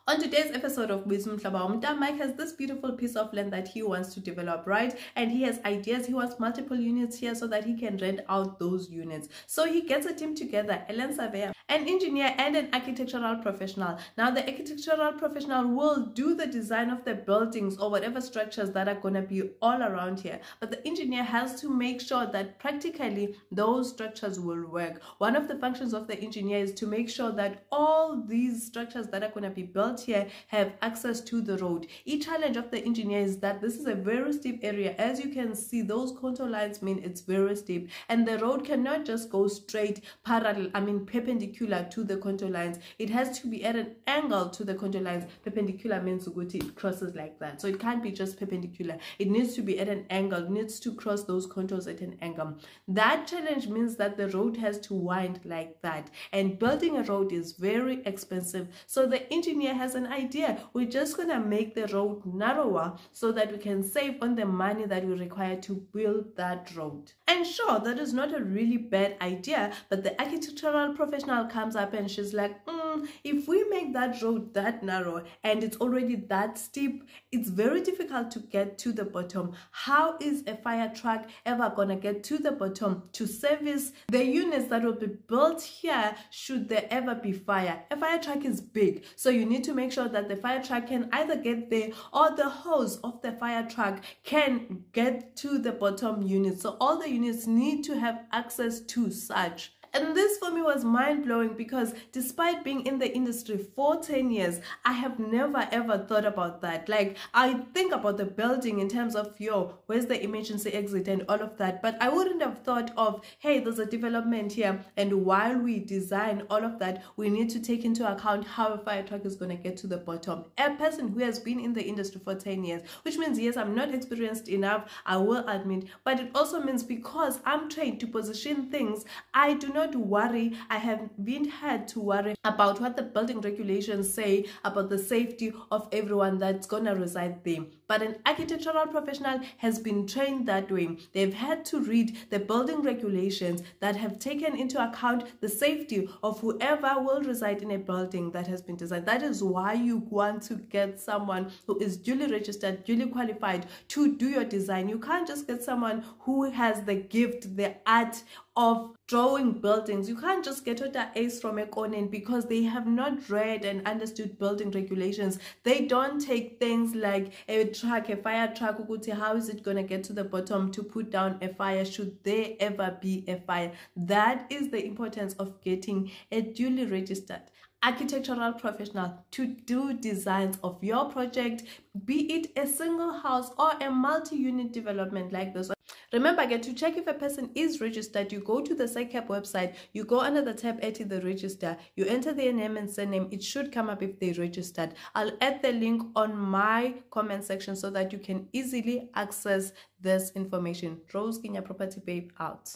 On today's episode of Wisdom Mhlaba, Mike has this beautiful piece of land that he wants to develop, right? And he has ideas. He wants multiple units here so that he can rent out those units. So he gets a team together, a land surveyor, an engineer, and an architectural professional. Now, the architectural professional will do the design of the buildings or whatever structures that are going to be all around here. But the engineer has to make sure that practically those structures will work. One of the functions of the engineer is to make sure that all these structures that are going to be built here have access to the road. Each challenge of the engineer is that this is a very steep area. As you can see, those contour lines mean it's very steep, and the road cannot just go straight perpendicular to the contour lines. It has to be at an angle to the contour lines. Perpendicular means it crosses like that, so it can't be just perpendicular. It needs to be at an angle. It needs to cross those contours at an angle. That challenge means that the road has to wind like that, and building a road is very expensive. So the engineer has an idea. We're just gonna make the road narrower so that we can save on the money that we require to build that road. And sure, that is not a really bad idea, but the architectural professional comes up and she's like, if we make that road that narrow and it's already that steep, it's very difficult to get to the bottom. How is a fire truck ever gonna get to the bottom to service the units that will be built here should there ever be fire? A fire truck is big, so you need to make sure that the fire truck can either get there or the hose of the fire truck can get to the bottom unit. So all the units need to have access to such. And this for me was mind-blowing because despite being in the industry for 10 years, I have never ever thought about that. Like, I think about the building in terms of, where's the emergency exit and all of that, but I wouldn't have thought of, hey, there's a development here, and while we design all of that, we need to take into account how a fire truck is going to get to the bottom. A person who has been in the industry for 10 years, which means, yes, I'm not experienced enough, I will admit, but it also means because I'm trained to position things, I do not worry. I haven't had to worry about what the building regulations say about the safety of everyone that's gonna reside there. But an architectural professional has been trained that way. They've had to read the building regulations that have taken into account the safety of whoever will reside in a building that has been designed. That is why you want to get someone who is duly registered, duly qualified to do your design. You can't just get someone who has the gift, the art of drawing buildings. You can't just get Oda Ace from a corner because they have not read and understood building regulations. They don't take things like a fire truck, how is it going to get to the bottom to put down a fire should there ever be a fire. That is the importance of getting a duly registered architectural professional to do designs of your project, be it a single house or a multi-unit development like this. Remember, to check if a person is registered, you go to the SICAP website, you go under the tab at the register, you enter their name and surname. It should come up if they registered. I'll add the link on my comment section so that you can easily access this information. Rose Kenya Property Babe out.